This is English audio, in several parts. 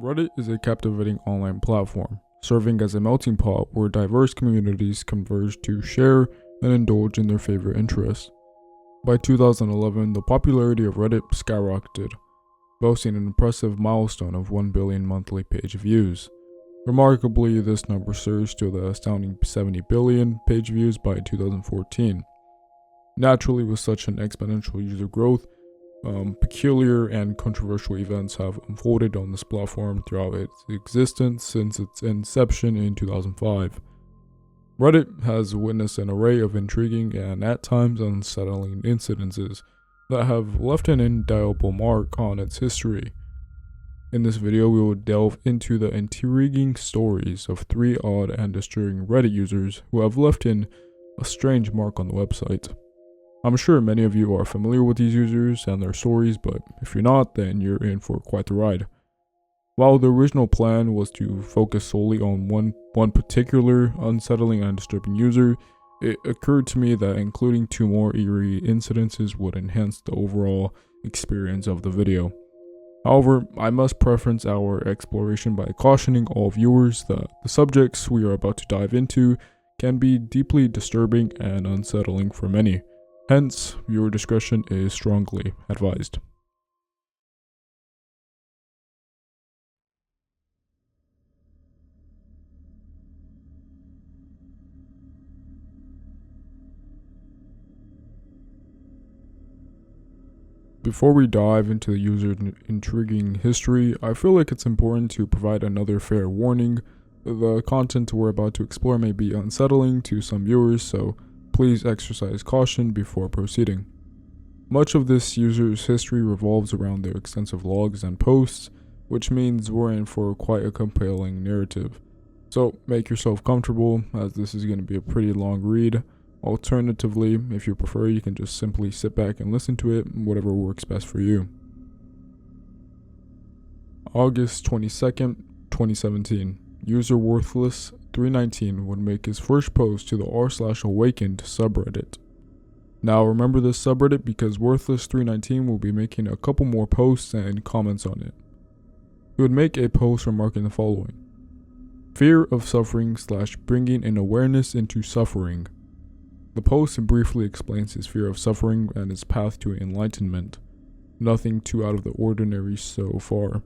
Reddit is a captivating online platform, serving as a melting pot where diverse communities converge to share and indulge in their favorite interests. By 2011, the popularity of Reddit skyrocketed, boasting an impressive milestone of 1 billion monthly page views. Remarkably, this number surged to the astounding 70 billion page views by 2014. Naturally, with such an exponential user growth, peculiar and controversial events have unfolded on this platform throughout its existence since its inception in 2005. Reddit has witnessed an array of intriguing and at times unsettling incidences that have left an indelible mark on its history. In this video, we will delve into the intriguing stories of 3 odd and disturbing Reddit users who have left a strange mark on the website. I'm sure many of you are familiar with these users and their stories, but if you're not, then you're in for quite the ride. While the original plan was to focus solely on one particular unsettling and disturbing user, it occurred to me that including 2 more eerie incidences would enhance the overall experience of the video. However, I must preference our exploration by cautioning all viewers that the subjects we are about to dive into can be deeply disturbing and unsettling for many. Hence, viewer discretion is strongly advised. Before we dive into the user's intriguing history, I feel like it's important to provide another fair warning. The content we're about to explore may be unsettling to some viewers, so please exercise caution before proceeding. Much of this user's history revolves around their extensive logs and posts, which means we're in for quite a compelling narrative. So make yourself comfortable, as this is going to be a pretty long read. Alternatively, if you prefer, you can just simply sit back and listen to it, whatever works best for you. August 22nd, 2017. User Worthless319 would make his first post to the r/awakened subreddit. Now remember this subreddit because Worthless319 will be making a couple more posts and comments on it. He would make a post remarking the following: fear of suffering / bringing an awareness into suffering. The post briefly explains his fear of suffering and his path to enlightenment. Nothing too out of the ordinary so far.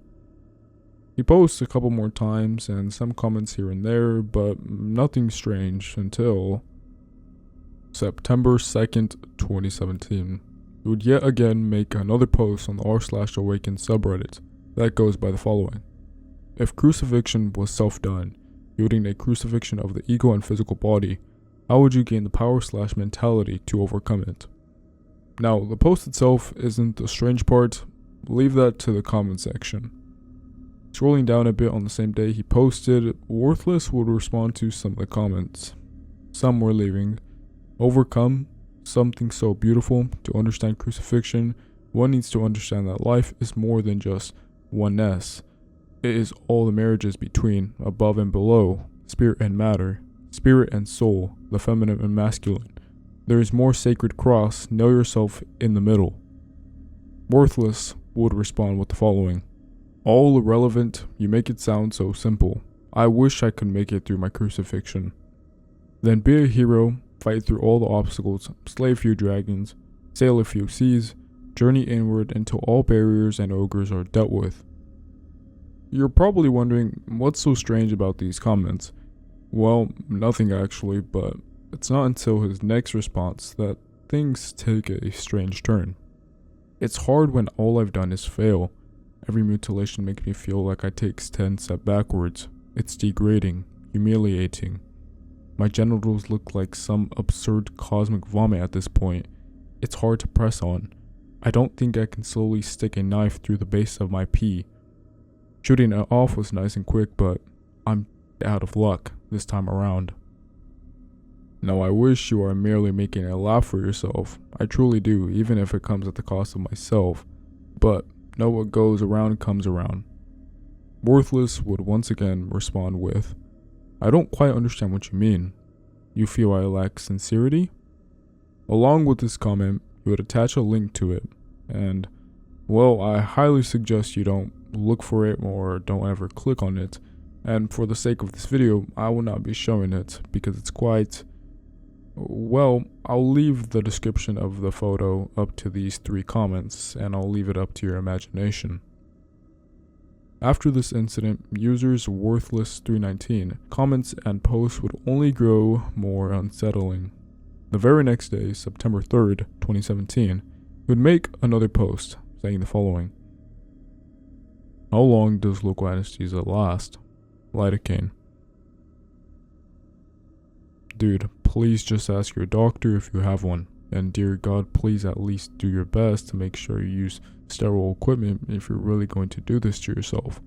He posts a couple more times and some comments here and there, but nothing strange until September 2nd, 2017. He would yet again make another post on the r/awakened subreddit that goes by the following: if crucifixion was self-done, yielding a crucifixion of the ego and physical body, how would you gain the power / mentality to overcome it? Now, the post itself isn't the strange part, leave that to the comment section. Scrolling down a bit on the same day he posted, Worthless would respond to some of the comments. Some were leaving: overcome, something so beautiful. To understand crucifixion, one needs to understand that life is more than just oneness. It is all the marriages between, above and below, spirit and matter, spirit and soul, the feminine and masculine. There is more sacred cross, know yourself in the middle. Worthless would respond with the following: all irrelevant, you make it sound so simple. I wish I could make it through my crucifixion. Then be a hero, fight through all the obstacles, slay a few dragons, sail a few seas, journey inward until all barriers and ogres are dealt with. You're probably wondering, what's so strange about these comments? Well, nothing actually, but it's not until his next response that things take a strange turn. It's hard when all I've done is fail. Every mutilation makes me feel like I take 10 steps backwards. It's degrading, humiliating. My genitals look like some absurd cosmic vomit at this point. It's hard to press on. I don't think I can slowly stick a knife through the base of my pee. Shooting it off was nice and quick, but I'm out of luck this time around. Now I wish you are merely making a laugh for yourself. I truly do, even if it comes at the cost of myself. But know what goes around comes around. Worthless would once again respond with, I don't quite understand what you mean. You feel I lack sincerity? Along with this comment, you would attach a link to it, and, well, I highly suggest you don't look for it or don't ever click on it. And for the sake of this video, I will not be showing it because it's quite... Well, I'll leave the description of the photo up to these 3 comments, and I'll leave it up to your imagination. After this incident, users Worthless319 comments and posts would only grow more unsettling. The very next day, September 3rd, 2017, he would make another post saying the following: "How long does local anesthesia last? Lidocaine. Dude, please just ask your doctor if you have one. And dear God, please at least do your best to make sure you use sterile equipment if you're really going to do this to yourself.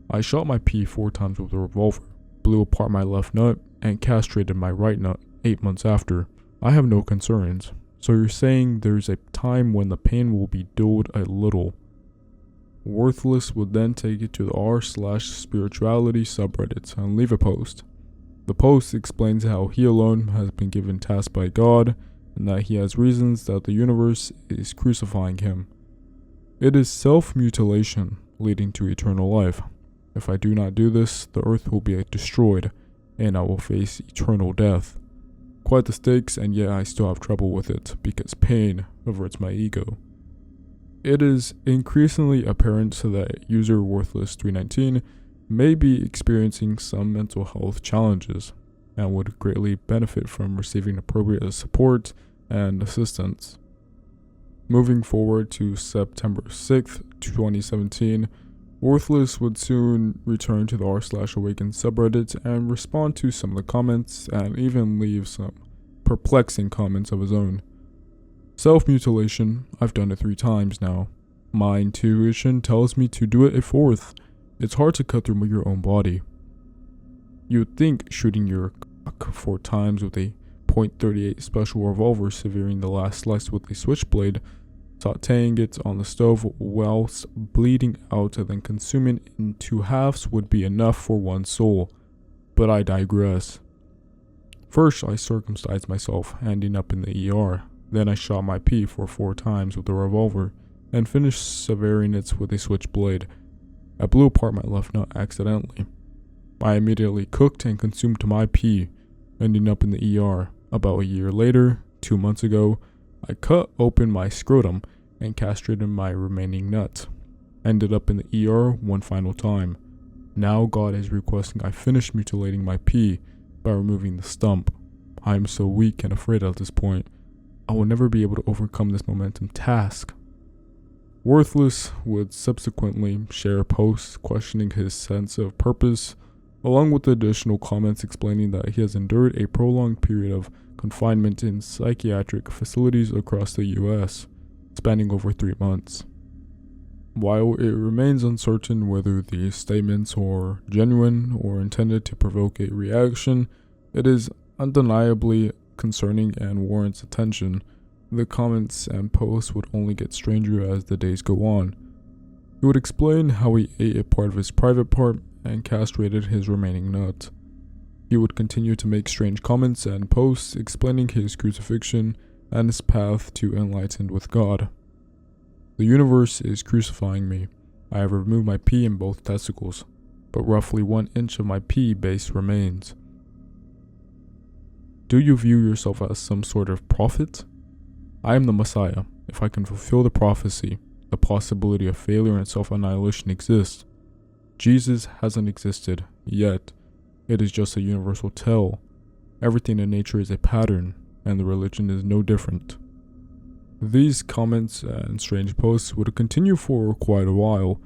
I shot my pee 4 times with a revolver, blew apart my left nut, and castrated my right nut 8 months after. I have no concerns. So you're saying there's a time when the pain will be dulled a little." Worthless would then take it to the r/spirituality subreddit and leave a post. The post explains how he alone has been given tasks by God, and that he has reasons that the universe is crucifying him. It is self-mutilation leading to eternal life. If I do not do this, the earth will be destroyed, and I will face eternal death. Quite the stakes, and yet I still have trouble with it, because pain averts my ego. It is increasingly apparent that user Worthless319 may be experiencing some mental health challenges, and would greatly benefit from receiving appropriate support and assistance. Moving forward to September 6th, 2017, Worthless would soon return to the r/awaken subreddit and respond to some of the comments, and even leave some perplexing comments of his own. Self-mutilation, I've done it 3 times now. My intuition tells me to do it a 4th. It's hard to cut through your own body. You'd think shooting your cock 4 times with a .38 special revolver, severing the last slice with a switchblade, sauteing it on the stove whilst bleeding out and then consuming it in 2 halves would be enough for one soul. But I digress. First, I circumcised myself, ending up in the ER. Then I shot my pee for 4 times with a revolver, and finished severing it with a switchblade. I blew apart my left nut accidentally. I immediately cooked and consumed my pee, ending up in the ER. About a year later, 2 months ago, I cut open my scrotum and castrated my remaining nut. Ended up in the ER 1 final time. Now God is requesting I finish mutilating my pee by removing the stump. I am so weak and afraid at this point. I will never be able to overcome this momentum task. Worthless would subsequently share posts questioning his sense of purpose, along with additional comments explaining that he has endured a prolonged period of confinement in psychiatric facilities across the US, spanning over 3 months. While it remains uncertain whether these statements are genuine or intended to provoke a reaction, it is undeniably concerning and warrants attention. The comments and posts would only get stranger as the days go on. He would explain how he ate a part of his private part and castrated his remaining nut. He would continue to make strange comments and posts explaining his crucifixion and his path to enlightened with God. The universe is crucifying me. I have removed my pee in both testicles, but roughly 1 inch of my pee base remains. Do you view yourself as some sort of prophet? I am the Messiah. If I can fulfill the prophecy, the possibility of failure and self-annihilation exists. Jesus hasn't existed yet. It is just a universal tale. Everything in nature is a pattern, and the religion is no different. These comments and strange posts would continue for quite a while,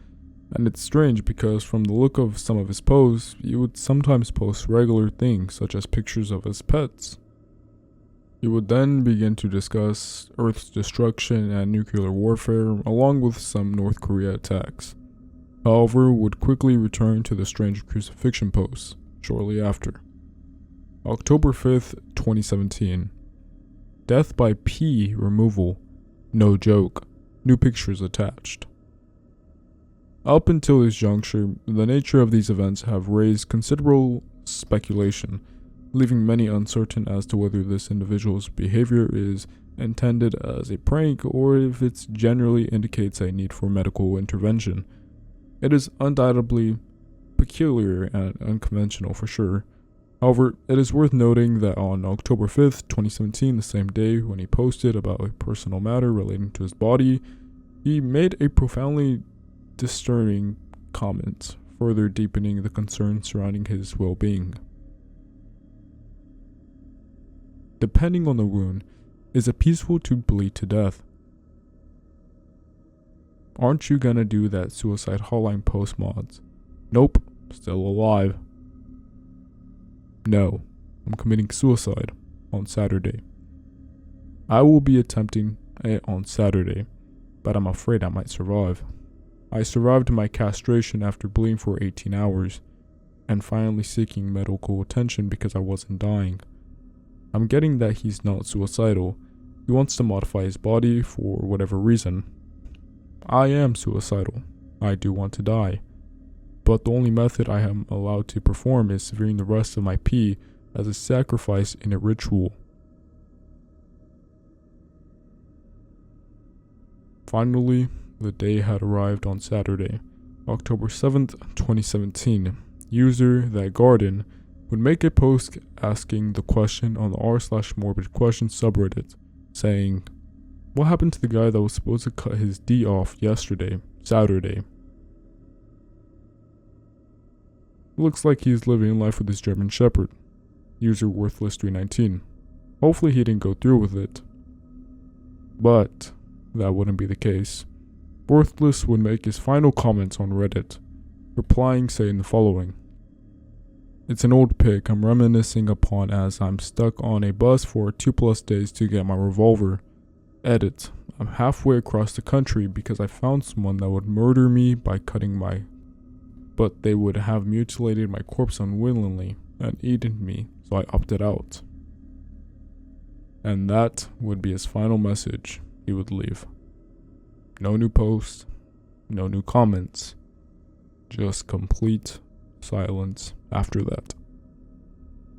and it's strange because from the look of some of his posts, he would sometimes post regular things such as pictures of his pets. He would then begin to discuss Earth's destruction and nuclear warfare, along with some North Korea attacks. However, would quickly return to the strange crucifixion posts shortly after. October 5th, 2017. Death by pee removal. No joke. New pictures attached. Up until this juncture, the nature of these events have raised considerable speculation, leaving many uncertain as to whether this individual's behavior is intended as a prank or if it generally indicates a need for medical intervention. It is undoubtedly peculiar and unconventional for sure. However, it is worth noting that on October 5th, 2017, the same day when he posted about a personal matter relating to his body, he made a profoundly disturbing comment, further deepening the concern surrounding his well-being. Depending on the wound, is it peaceful to bleed to death? Aren't you gonna do that suicide hotline post mods? Nope, still alive. No, I'm committing suicide on Saturday. I will be attempting it on Saturday, but I'm afraid I might survive. I survived my castration after bleeding for 18 hours, and finally seeking medical attention because I wasn't dying. I'm getting that he's not suicidal. He wants to modify his body for whatever reason. I am suicidal. I do want to die. But the only method I am allowed to perform is severing the rest of my pee as a sacrifice in a ritual. Finally, the day had arrived on Saturday, October 7th, 2017. User That Garden would make a post asking the question on the r/morbid question subreddit, saying, "What happened to the guy that was supposed to cut his D off yesterday, Saturday? Looks like he's living life with his German Shepherd." User Worthless319. Hopefully he didn't go through with it. But that wouldn't be the case. Worthless would make his final comments on Reddit, replying saying the following: "It's an old pic I'm reminiscing upon as I'm stuck on a bus for 2+ days to get my revolver. Edit. I'm halfway across the country because I found someone that would murder me by but they would have mutilated my corpse unwillingly and eaten me, so I opted out." And that would be his final message he would leave. No new posts, no new comments, just complete silence after that.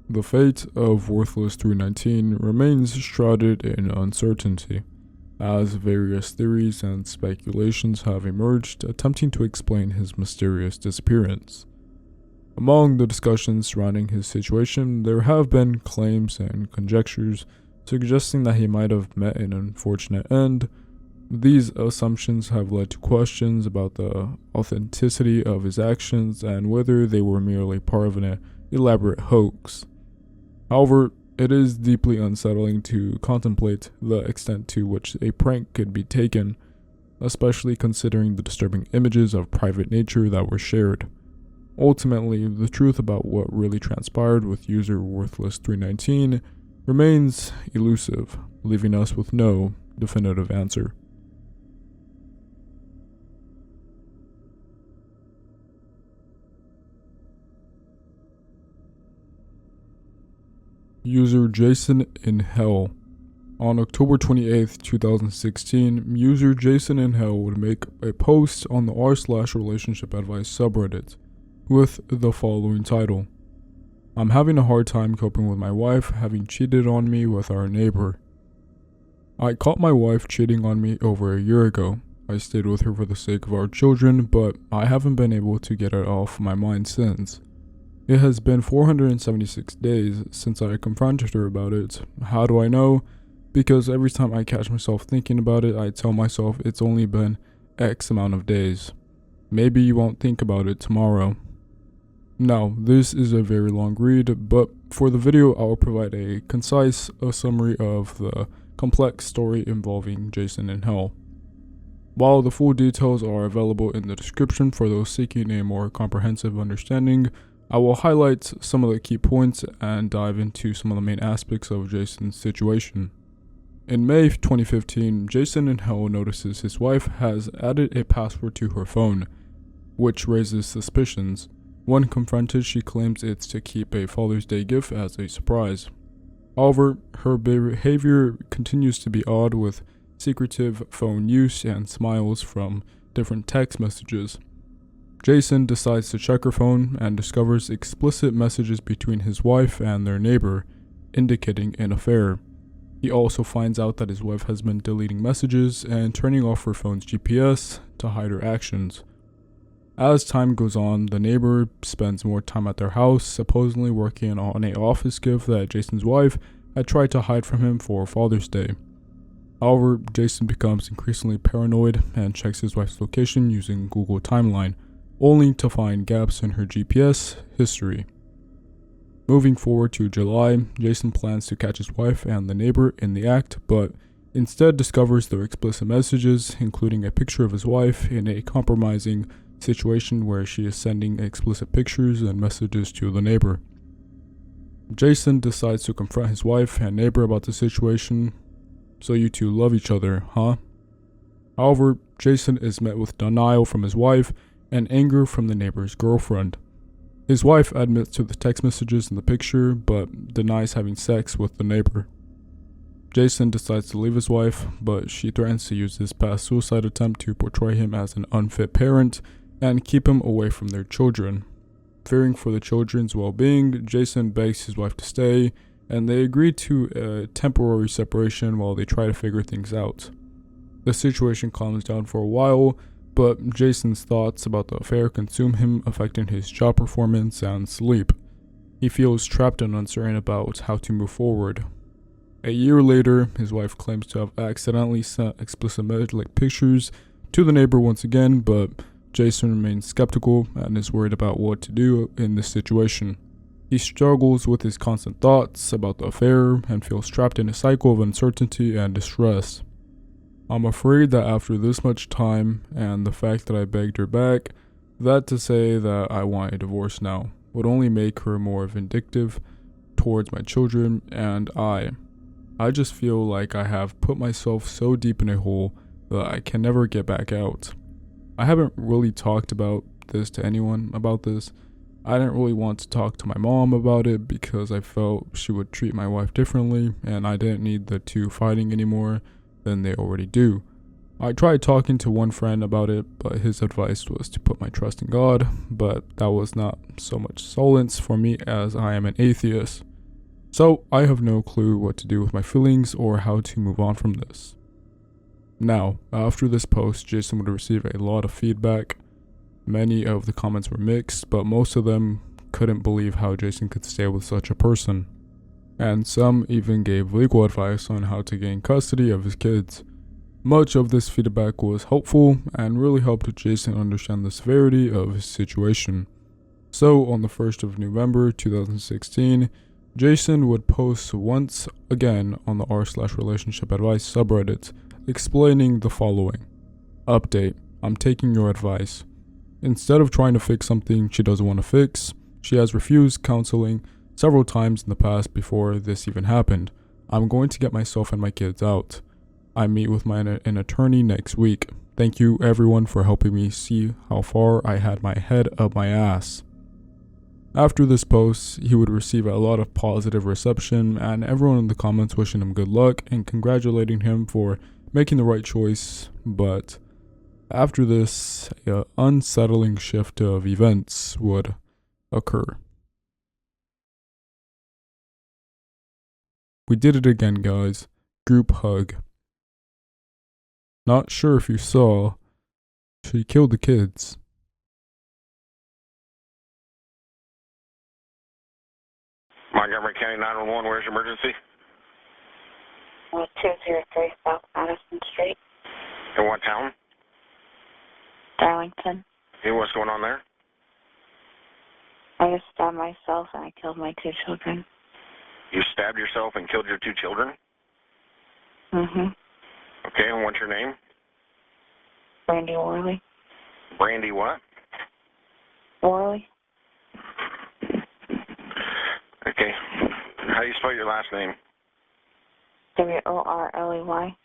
The fate of Worthless319 remains shrouded in uncertainty, as various theories and speculations have emerged attempting to explain his mysterious disappearance. Among the discussions surrounding his situation, there have been claims and conjectures suggesting that he might have met an unfortunate end. These assumptions have led to questions about the authenticity of his actions and whether they were merely part of an elaborate hoax. However, it is deeply unsettling to contemplate the extent to which a prank could be taken, especially considering the disturbing images of private nature that were shared. Ultimately, the truth about what really transpired with user Worthless319 remains elusive, leaving us with no definitive answer. User Jasoninhell. On October 28th, 2016, user Jasoninhell would make a post on the r/relationship advice subreddit with the following title: "I'm having a hard time coping with my wife having cheated on me with our neighbor. I caught my wife cheating on me over a year ago. I stayed with her for the sake of our children, but I haven't been able to get it off my mind since. It has been 476 days since I confronted her about it. How do I know? Because every time I catch myself thinking about it, I tell myself it's only been X amount of days. Maybe you won't think about it tomorrow." Now, this is a very long read, but for the video, I will provide a concise summary of the complex story involving Jasoninhell. While the full details are available in the description for those seeking a more comprehensive understanding, I will highlight some of the key points and dive into some of the main aspects of Jason's situation. In May 2015, Jasoninhell notices his wife has added a password to her phone, which raises suspicions. When confronted, she claims it's to keep a Father's Day gift as a surprise. However, her behavior continues to be odd, with secretive phone use and smiles from different text messages. Jason decides to check her phone and discovers explicit messages between his wife and their neighbor, indicating an affair. He also finds out that his wife has been deleting messages and turning off her phone's GPS to hide her actions. As time goes on, the neighbor spends more time at their house, supposedly working on an office gift that Jason's wife had tried to hide from him for Father's Day. However, Jason becomes increasingly paranoid and checks his wife's location using Google Timeline, only to find gaps in her GPS history. Moving forward to July, Jason plans to catch his wife and the neighbor in the act, but instead discovers their explicit messages, including a picture of his wife in a compromising situation where she is sending explicit pictures and messages to the neighbor. Jason decides to confront his wife and neighbor about the situation. So you two love each other, huh? However, Jason is met with denial from his wife and anger from the neighbor's girlfriend. His wife admits to the text messages in the picture, but denies having sex with the neighbor. Jason decides to leave his wife, but she threatens to use his past suicide attempt to portray him as an unfit parent and keep him away from their children. Fearing for the children's well-being, Jason begs his wife to stay, and they agree to a temporary separation while they try to figure things out. The situation calms down for a while, but Jason's thoughts about the affair consume him, affecting his job performance and sleep. He feels trapped and uncertain about how to move forward. A year later, his wife claims to have accidentally sent explicit pictures to the neighbor once again, but Jason remains skeptical and is worried about what to do in this situation. He struggles with his constant thoughts about the affair and feels trapped in a cycle of uncertainty and distress. I'm afraid that after this much time and the fact that I begged her back, that to say that I want a divorce now would only make her more vindictive towards my children and I just feel like I have put myself so deep in a hole that I can never get back out. I haven't really talked about this to anyone about this. I didn't really want to talk to my mom about it because I felt she would treat my wife differently and I didn't need the two fighting anymore than they already do. I tried talking to one friend about it, but his advice was to put my trust in God, but that was not so much solace for me as I am an atheist. So I have no clue what to do with my feelings or how to move on from this. Now, after this post, Jason would receive a lot of feedback. Many of the comments were mixed, but most of them couldn't believe how Jason could stay with such a person. And some even gave legal advice on how to gain custody of his kids. Much of this feedback was helpful and really helped Jason understand the severity of his situation. So on the 1st of November 2016, Jason would post once again on the r/relationship advice subreddit explaining the following. Update, I'm taking your advice. Instead of trying to fix something she doesn't want to fix, she has refused counseling several times in the past before this even happened. I'm going to get myself and my kids out. I meet with an attorney next week. Thank you everyone for helping me see how far I had my head up my ass. After this post, he would receive a lot of positive reception and everyone in the comments wishing him good luck and congratulating him for making the right choice, but after this, an unsettling shift of events would occur. We did it again, guys. Group hug. Not sure if you saw, she killed the kids. Montgomery County 911, where's your emergency? 203 South Madison Street. In what town? Darlington. Hey, what's going on there? I just stabbed myself and I killed my two children. You stabbed yourself and killed your two children? Mm-hmm. Okay, and what's your name? Brandy Worley. Brandy what? Worley. Okay. How do you spell your last name? Worley.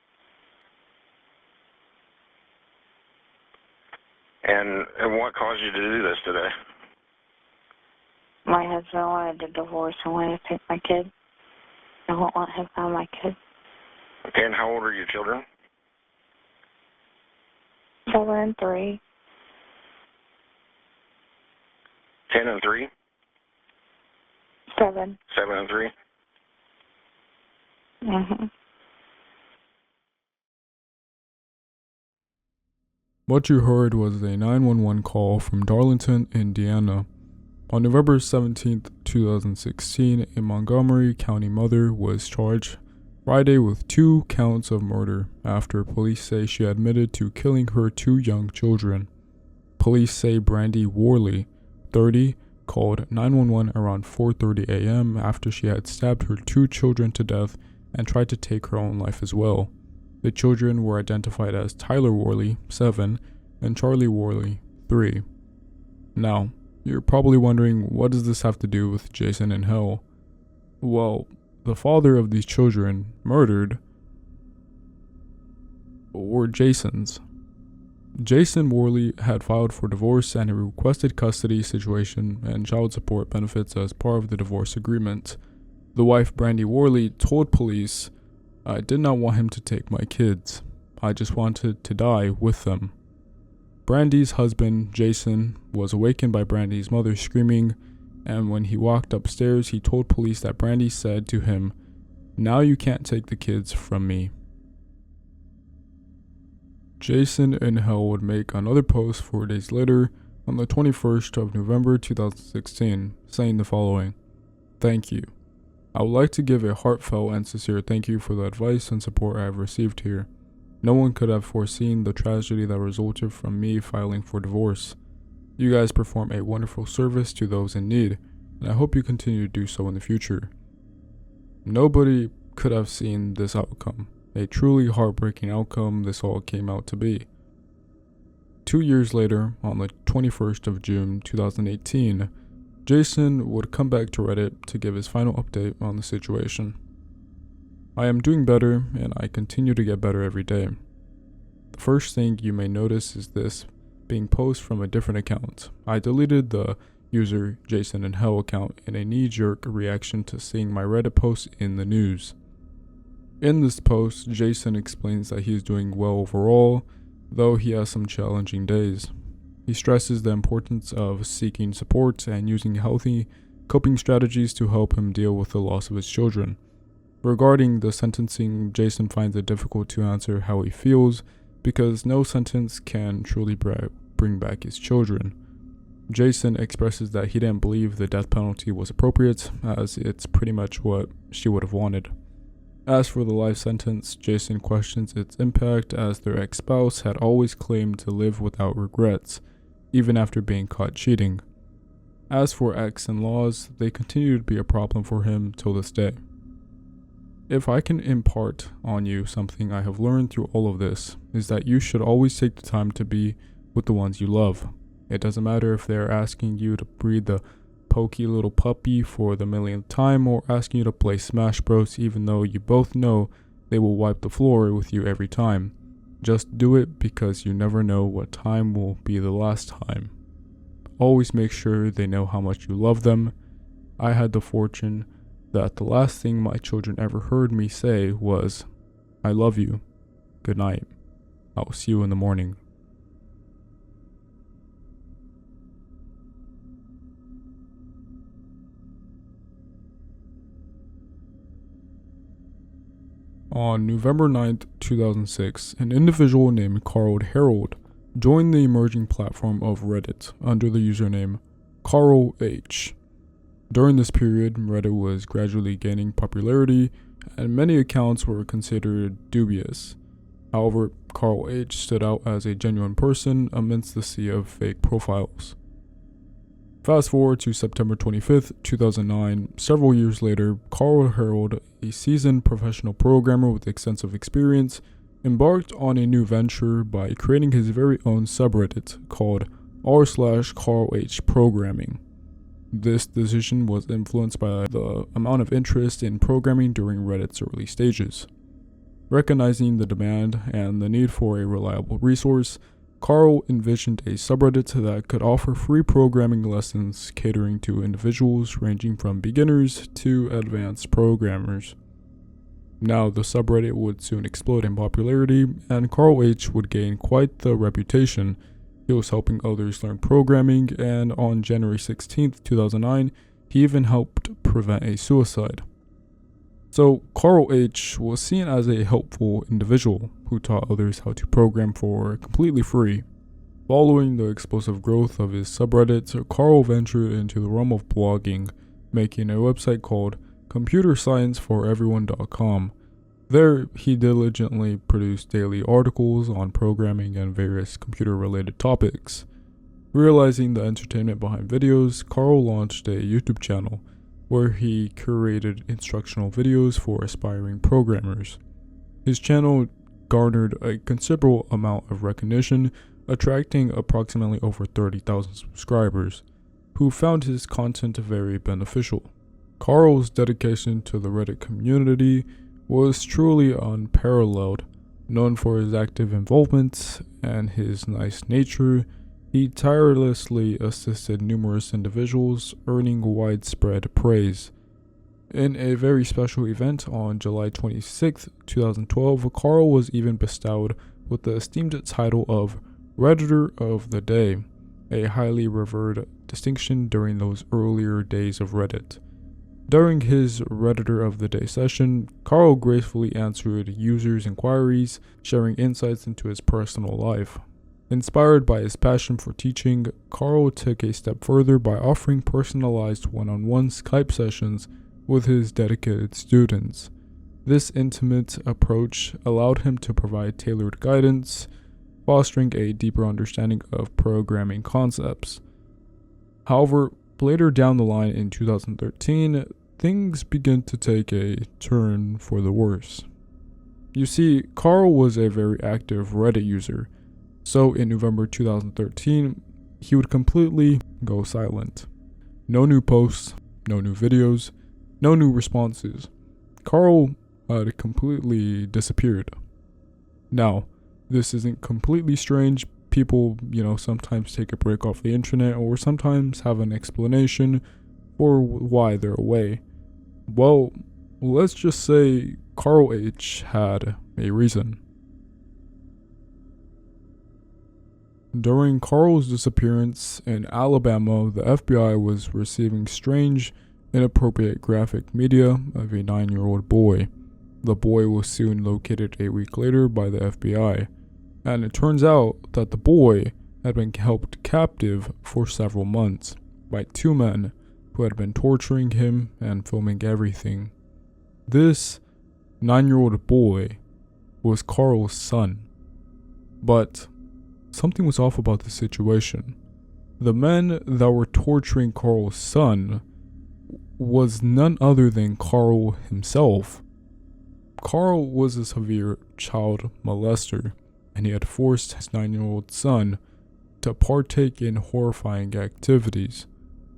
And what caused you to do this today? My husband wanted a divorce and wanted to take my kid. I won't let him have my kid. Okay, and how old are your children? 7 and 3. 10 and 3? 7. 7 and 3? Mm-hmm. What you heard was a 911 call from Darlington, Indiana. On November 17th, 2016, a Montgomery County mother was charged Friday with 2 counts of murder after police say she admitted to killing her 2 young children. Police say Brandy Worley, 30, called 911 around 4:30 a.m. after she had stabbed her 2 children to death and tried to take her own life as well. The children were identified as Tyler Worley, 7, and Charlie Worley, 3. Now, you're probably wondering, what does this have to do with Jasoninhell? Well, the father of these children murdered were Jason's. Jason Worley had filed for divorce and he requested custody situation and child support benefits as part of the divorce agreement. The wife, Brandy Worley, told police, "I did not want him to take my kids. I just wanted to die with them." Brandy's husband, Jason, was awakened by Brandy's mother screaming, and when he walked upstairs, he told police that Brandy said to him, "Now you can't take the kids from me." Jasoninhell would make another post 4 days later, on the 21st of November 2016, saying the following: "Thank you. I would like to give a heartfelt and sincere thank you for the advice and support I have received here. No one could have foreseen the tragedy that resulted from me filing for divorce. You guys perform a wonderful service to those in need, and I hope you continue to do so in the future." Nobody could have seen this outcome. A truly heartbreaking outcome this all came out to be. 2 years later, on the 21st of June 2018, Jason would come back to Reddit to give his final update on the situation. "I am doing better, and I continue to get better every day. The first thing you may notice is this being posted from a different account. I deleted the user Jasoninhell account in a knee-jerk reaction to seeing my Reddit post in the news. In this post, Jason explains that he is doing well overall, though he has some challenging days. He stresses the importance of seeking support and using healthy coping strategies to help him deal with the loss of his children. Regarding the sentencing, Jason finds it difficult to answer how he feels because no sentence can truly bring back his children. Jason expresses that he didn't believe the death penalty was appropriate, as it's pretty much what she would have wanted. As for the life sentence, Jason questions its impact as their ex-spouse had always claimed to live without regrets, even after being caught cheating. As for ex-in-laws, they continue to be a problem for him till this day. If I can impart on you something I have learned through all of this, is that you should always take the time to be with the ones you love. It doesn't matter if they're asking you to breed the pokey little puppy for the millionth time or asking you to play Smash Bros even though you both know they will wipe the floor with you every time. Just do it because you never know what time will be the last time. Always make sure they know how much you love them. I had the fortune that the last thing my children ever heard me say was, 'I love you. Good night. I will see you in the morning.'" On November 9th, 2006, an individual named CarlH joined the emerging platform of Reddit under the username CarlH. During this period, Reddit was gradually gaining popularity, and many accounts were considered dubious. However, CarlH stood out as a genuine person amidst the sea of fake profiles. Fast forward to September 25th, 2009, several years later, CarlH, a seasoned professional programmer with extensive experience, embarked on a new venture by creating his very own subreddit called r/CarlH Programming. This decision was influenced by the amount of interest in programming during Reddit's early stages. Recognizing the demand and the need for a reliable resource, Carl envisioned a subreddit that could offer free programming lessons catering to individuals ranging from beginners to advanced programmers. Now, the subreddit would soon explode in popularity, and CarlH would gain quite the reputation. He was helping others learn programming, and on January 16th, 2009, he even helped prevent a suicide. So, CarlH was seen as a helpful individual who taught others how to program for completely free. Following the explosive growth of his subreddit, Carl ventured into the realm of blogging, making a website called ComputerScienceForEveryone.com. There, he diligently produced daily articles on programming and various computer-related topics. Realizing the entertainment behind videos, Carl launched a YouTube channel where he curated instructional videos for aspiring programmers. His channel garnered a considerable amount of recognition, attracting approximately over 30,000 subscribers, who found his content very beneficial. Carl's dedication to the Reddit community was truly unparalleled. Known for his active involvement and his nice nature, he tirelessly assisted numerous individuals, earning widespread praise. In a very special event on July 26, 2012, Carl was even bestowed with the esteemed title of Redditor of the Day, a highly revered distinction during those earlier days of Reddit. During his Redditor of the Day session, Carl gracefully answered users' inquiries, sharing insights into his personal life. Inspired by his passion for teaching, Carl took a step further by offering personalized one-on-one Skype sessions with his dedicated students. This intimate approach allowed him to provide tailored guidance, fostering a deeper understanding of programming concepts. However, later down the line in 2013, things began to take a turn for the worse. You see, Carl was a very active Reddit user, so in November 2013, he would completely go silent. No new posts, no new videos, no new responses. Carl had completely disappeared. Now, this isn't completely strange. People, sometimes take a break off the internet or sometimes have an explanation for why they're away. Well, let's just say CarlH had a reason. During Carl's disappearance in Alabama, the FBI was receiving strange, inappropriate graphic media of a 9-year-old boy. The boy was soon located a week later by the FBI, and it turns out that the boy had been held captive for several months by 2 men who had been torturing him and filming everything. This 9-year-old boy was Carl's son. But something was off about the situation. The men that were torturing Carl's son was none other than Carl himself. Carl was a severe child molester, and he had forced his 9-year-old son to partake in horrifying activities.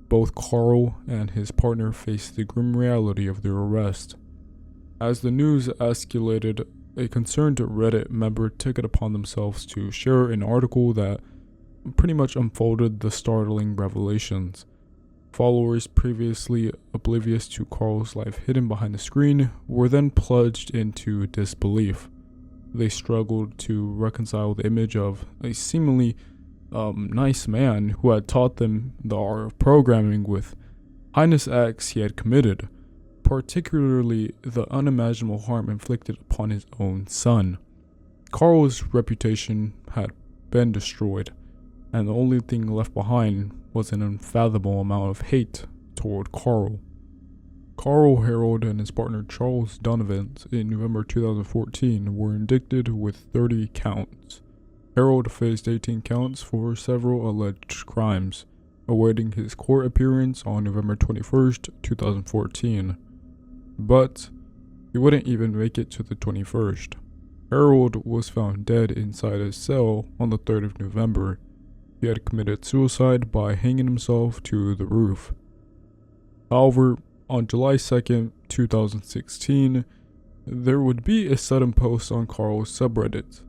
Both Carl and his partner faced the grim reality of their arrest. As the news escalated, a concerned Reddit member took it upon themselves to share an article that pretty much unfolded the startling revelations. Followers previously oblivious to Carl's life hidden behind the screen were then plunged into disbelief. They struggled to reconcile the image of a seemingly nice man who had taught them the art of programming with heinous acts he had committed, particularly the unimaginable harm inflicted upon his own son. Carl's reputation had been destroyed, and the only thing left behind was an unfathomable amount of hate toward Carl. Carl Harold and his partner Charles Donovan in November 2014 were indicted with 30 counts. Harold faced 18 counts for several alleged crimes, awaiting his court appearance on November 21st, 2014. But he wouldn't even make it to the 21st. Harold was found dead inside his cell on the 3rd of November. He had committed suicide by hanging himself to the roof. However, on July 2nd, 2016, there would be a sudden post on Carl's subreddit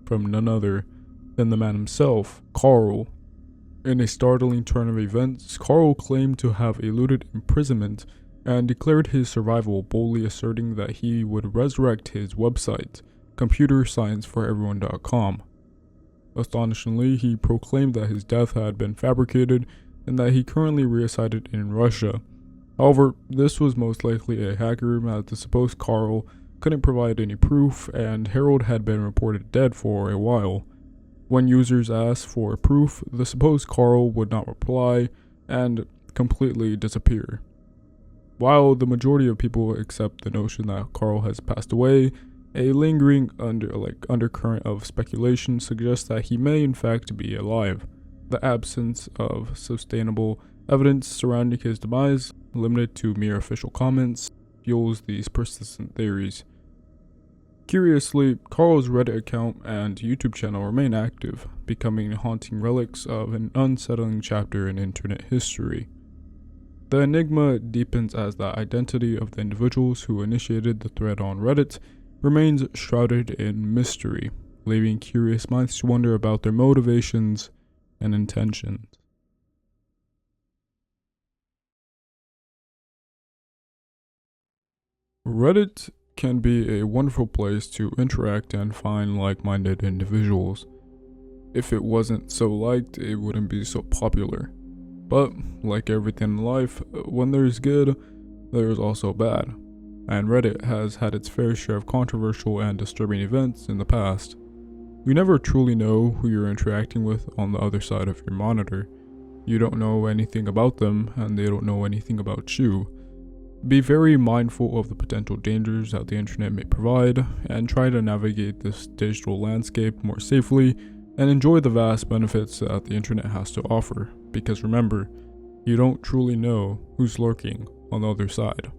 from none other than the man himself, Carl. In a startling turn of events, Carl claimed to have eluded imprisonment and declared his survival, boldly asserting that he would resurrect his website, ComputerScienceForEveryone.com. Astonishingly, he proclaimed that his death had been fabricated and that he currently resided in Russia. However, this was most likely a hacker, as the supposed Carl couldn't provide any proof, and Harold had been reported dead for a while. When users asked for proof, the supposed Carl would not reply and completely disappear. While the majority of people accept the notion that Carl has passed away, a lingering undercurrent of speculation suggests that he may in fact be alive. The absence of sustainable evidence surrounding his demise, limited to mere official comments, fuels these persistent theories. Curiously, Carl's Reddit account and YouTube channel remain active, becoming haunting relics of an unsettling chapter in internet history. The enigma deepens as the identity of the individuals who initiated the thread on Reddit remains shrouded in mystery, leaving curious minds to wonder about their motivations and intentions. Reddit can be a wonderful place to interact and find like-minded individuals. If it wasn't so liked, it wouldn't be so popular. But, like everything in life, when there's good, there's also bad. And Reddit has had its fair share of controversial and disturbing events in the past. You never truly know who you're interacting with on the other side of your monitor. You don't know anything about them, and they don't know anything about you. Be very mindful of the potential dangers that the internet may provide, and try to navigate this digital landscape more safely, and enjoy the vast benefits that the internet has to offer, because remember, you don't truly know who's lurking on the other side.